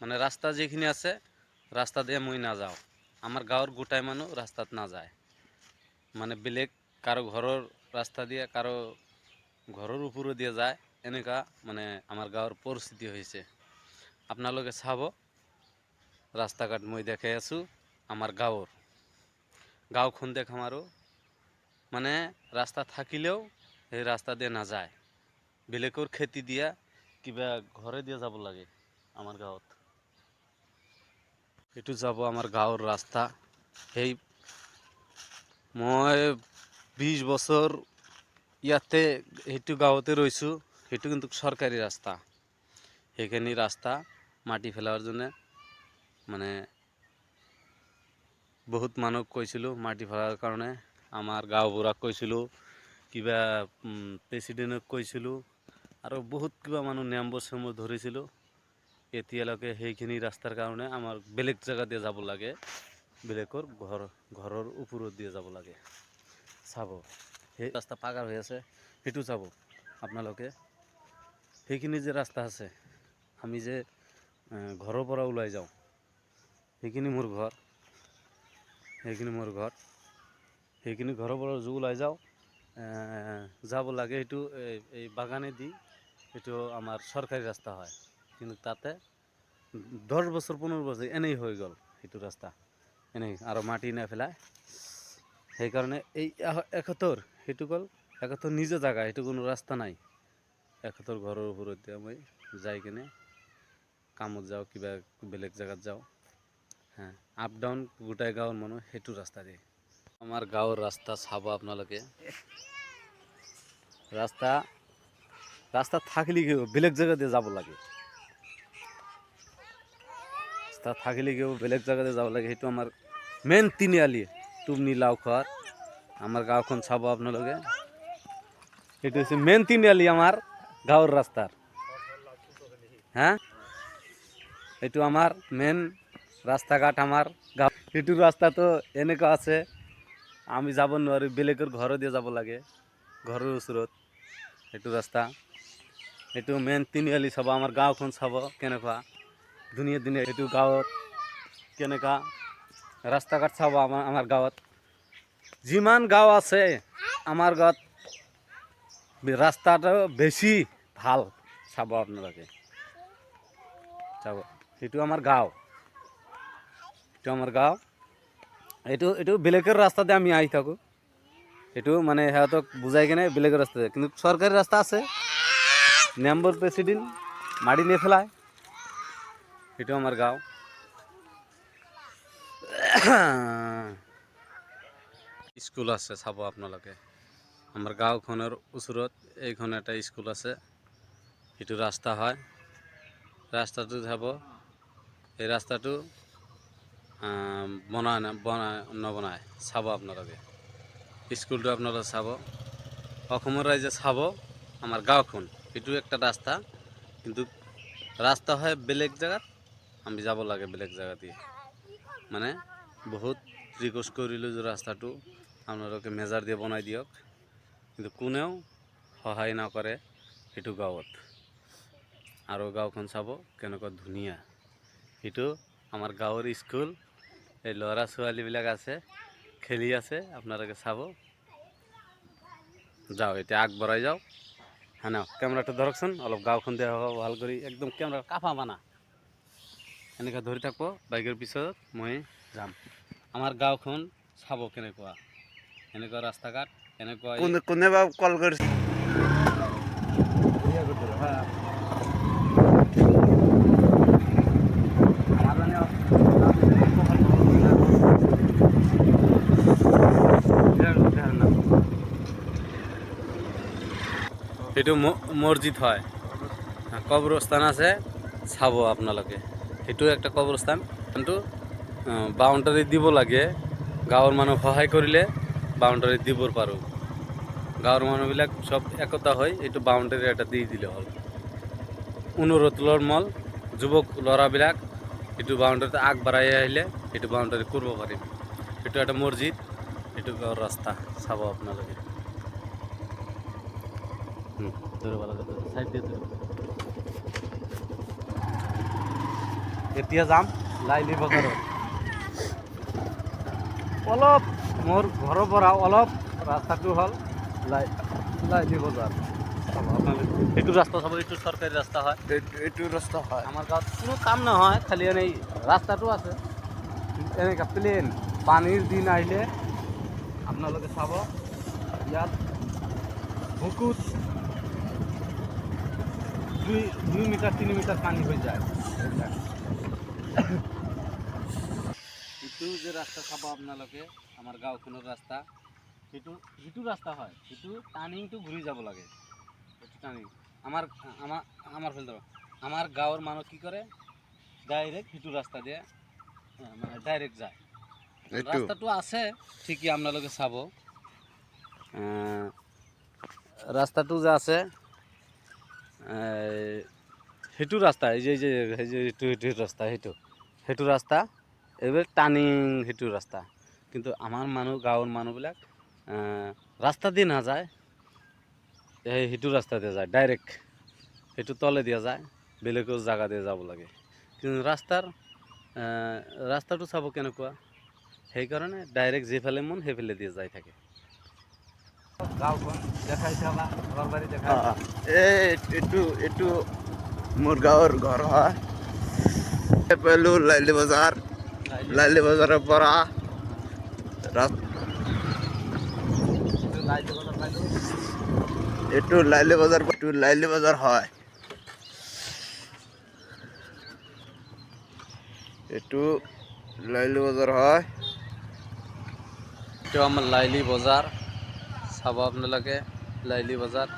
মানে ৰাস্তা যেখানে আছে ৰাস্তা দিয়ে মই না যাওঁ আমাৰ গাঁৱৰ গোটাই মানুহ ৰাস্তাত না যায় মানে বেলেগ কাৰো ঘৰৰ ৰাস্তা দিয়ে কাৰো ঘৰৰ উপৰে দিয়ে যায় এনেকা মানে আমাৰ গাঁৱৰ পৰিস্থিতি হৈছে আপোনালোকে চাব ৰাস্তা ঘাট মই দেখাই আছো আমাৰ গাঁওখন দেখাম আৰু মানে ৰাস্তা থাকিলেও এই ৰাস্তা দিয়ে না যায় বেলেগৰ খেতি দিয়া কিবা ঘৰে দিয়ে যাব লাগে আমাৰ গাঁৱত এইটো যাব আমাৰ গাঁৱৰ ৰাস্তা এই মই 20 বছৰ ইয়াতে এইটো গাঁৱতে রইছো এইটো কিন্তু সরকারি রাস্তা সেইখানি রাস্তা মাটি ফেলার জন্য মানে বহুত মানুহ কৈছিলো মাটি ফেলার কারণে আমার গাঁওবুঢ়াক কৈছিলো কিবা প্রেসিডেন্টক কৈছিলো আৰু বহুত কিবা মানুহ নম্বৰ সম্বৰ ধৰিছিল এতিয়ালৈকে সেইখিনি ৰাস্তাৰ কাৰণে আমাৰ বেলেগ জায়গা দিয়ে যাব লাগে বেলেগৰ ঘৰৰ ওপৰত দিয়ে যাব লাগে চাব সেই ৰাস্তা পাকাৰ হৈ আছে সেইটো চাব আপোনালোকে সেইখিনি যে ৰাস্তা আছে আমি যে ঘৰৰ পৰা ওলাই যাওঁ সেইখিনি মোৰ ঘৰ সেইখিনি ঘৰৰ পৰা যে ওলাই যাওঁ যাব লাগে সেইটো এই বাগানে দি এইটো আমাৰ সরকারি রাস্তা হয় কিন্তু তাতে 10 বছর 15 বছর এনেই হয়ে গেল এইটো রাস্তা এনেই আর মাটি না ফেলায় সেই কারণে এই 71 সেইটো গল 71 নিজে জায়গা এইটো কোনো রাস্তা নাই 71 ঘরের উপরে দিয়ে আমি যাই কিনে কামত যাওঁ কিবা বেলেগ জায়গাত যাওঁ হ্যাঁ আপ ডাউন গোটাই গাঁৱৰ মানুহ সেইটো ৰাস্তা দিয়ে আমাৰ গাঁৱৰ রাস্তা চাব আপোনালোকে রাস্তা থাকলে কি বেলেগ জায়গা দিয়ে যাব লাগে রাস্তা থাকলে কেউ বেলেগ জায়গা দিয়ে যাব লাগে সেইটো আমার মেন তিনিআলি টুমনি লাউখোৱাৰ আমাৰ গাঁওখন চাব আপোনালোকে সেইটো হৈছে মেন তিনিআলি আমাৰ গাঁৱৰ ৰাস্তাৰ হ্যাঁ এইটো আমাৰ মেন ৰাস্তাঘাট আমাৰ গাঁও এইটো ৰাস্তা তো এনেকুৱা আছে আমি যাব নোৱাৰি বেলেগৰ ঘৰ দিয়ে যাব লাগে ঘৰৰ ওচৰত এইটো ৰাস্তা এইটো মেন তিনিআলি চাব আমাৰ গাঁওখন চাব কেনেকুৱা ধুনীয়া ধুনীয়া এইটো গাঁৱত কেনেকুৱা ৰাস্তা ঘাট চাব আমাৰ গাঁৱত যিমান গাঁও আছে আমাৰ গাঁৱত রাস্তাটা বেশি ভাল চাব আপোনালোকে চাব এইটো আমার গাঁও এইটো বেলেগের রাস্তাতে আমি আহি থাকো এইটো মানে সিহঁতক বুজাই কিনে বেলেগের রাস্তাতে কিন্তু সরকারি রাস্তা আছে নম্বর প্রেসিডেন্ট মাটি নিয়ে ফেলায় এইটো আমার গাঁও স্কুল আছে চাব আপোনালোকে আমার গাঁওখনৰ ওচৰত এইখন এটা স্কুল আছে এইটো ৰাস্তা হয় ৰাস্তাটো চাব এই ৰাস্তাটো নবনায় চাব আপোনালোকে স্কুলটো আপোনালোকে চাব অসমৰ ৰাইজে চাব আমার গাঁওখন এইটো একটা রাস্তা কিন্তু রাস্তা হয় বেলেগ জায়গাত আমি যাব লাগে বেলেগ জায়গা দিয়ে মানে বহুত রিকোয়েস্ট কৰিলোঁ যে ৰাস্তাটো আপোনালোকে মেজাৰ দিয়ে বনাই দিয়ক কিন্তু কোনেও সহায় নকৰে সেইটো গাঁৱত আৰু গাঁওখন চাব কেনেকুৱা ধুনীয়া সেইটো আমাৰ গাঁৱৰ স্কুল এই ল'ৰা ছোৱালীবিলাক আছে খেলি আছে আপোনালোকে চাব যাও এতিয়া আগবঢ়াই যাও হ্যাঁ না ক্যামেরাটা ধরকচোন অলপ গাঁওখন দেখা ভাল কৰি একদম ক্যামেৰা কাফা বানা এনেকৈ ধৰি থাকব বাইকেৰ পিছত মই যাম আমাৰ গাঁওখন চাব কেনেকুৱা এনেকুৱা ৰাস্তা ঘাট এনেকুৱা কোনে বা কল কৰিছে এইটো মসজিদ হয় কবৰস্থান আছে চাব আপোনালোকে এইটো একটা কবৰস্থান কিন্তু বাউন্ডাৰি দিব লাগে গাঁৱৰ মানুহ সহায় কৰিলে বাউন্ডাৰি দিবৰ পাৰোঁ গাঁৱৰ মানুহবিলাক সব একতা হয় এইটো বাউন্ডাৰি এটা দি দিলে হ'ল অনুৰোধৰ মল যুৱক ল'ৰাবিলাক এইটো বাউন্ডাৰিতে আগবাঢ়াই আহিলে এইটো বাউন্ডাৰি কৰিব পাৰিম এইটো এটা মসজিদ এইটো গাঁৱৰ ৰাস্তা চাব আপোনালোকে ধৰে ভালো সাইড দিয়ে এতিয়া যাম লাইলি বজাৰত। অলপ মোৰ ঘৰৰ পৰা অলপ ৰাস্তাটো হ'ল লাইলি বজাৰ। চাব আপোনালোকে এইটো ৰাস্তা চাব, এইটো চৰকাৰী ৰাস্তা হয়, এইটো ৰাস্তা হয়। আমাৰ গাঁৱত কোনো কাম নহয়, খালি এনেই ৰাস্তাটো আছে এনেকুৱা প্লেন। পানীৰ দিন আহিলে আপোনালোকে চাব ইয়াত বহুত 2 মিটাৰ 3 মিটাৰ পানী হৈ যায়। এইটো যে ৰাস্তা চাব আপোনালোকে, আমাৰ গাঁওখনৰ ৰাস্তা, সেইটো ৰাস্তা হয়, সেইটো টাৰ্ণিংটো ঘূৰি যাব লাগে। সেইটো টাৰ্ণিং আমাৰ আমাৰ আমাৰ ফালে আমাৰ গাঁৱৰ মানুহ কি কৰে, ডাইৰেক্ট সেইটো ৰাস্তা দিয়ে মানে ডাইৰেক্ট যায়। ৰাস্তাটো আছে ঠিকই, আপোনালোকে চাব ৰাস্তাটো যে আছে সেইটো ৰাস্তা, এই যে এইটো ৰাস্তা, সেইটো ৰাস্তা এইবাৰ টাৰ্ণিং, সেইটো ৰাস্তা। কিন্তু আমাৰ মানুহ, গাঁৱৰ মানুহবিলাক ৰাস্তা দি নাযায়, সেইটো ৰাস্তাতে যায় ডাইৰেক্ট, সেইটো তলে দিয়া যায়, বেলেগৰ জাগা দিয়ে যাব লাগে। কিন্তু ৰাস্তাটো চাব কেনেকুৱা, সেইকাৰণে ডাইৰেক্ট যিফালে মন সেইফালে দিয়ে যাই থাকে। গাঁওখন দেখাইছে আমাক, ঘৰ বাৰী দেখাই। এইটো মোৰ গাঁৱৰ ঘৰ হয়। পেলো লাইলি বজাৰ, লাইলি বজাৰৰ পৰা এইটো লাইলি বজাৰ হয়। এইটো লাইলি বজাৰ হয়। এইটো আমাৰ লাইলি বজাৰ, চাব আপোনালোকে লাইলি বজাৰ।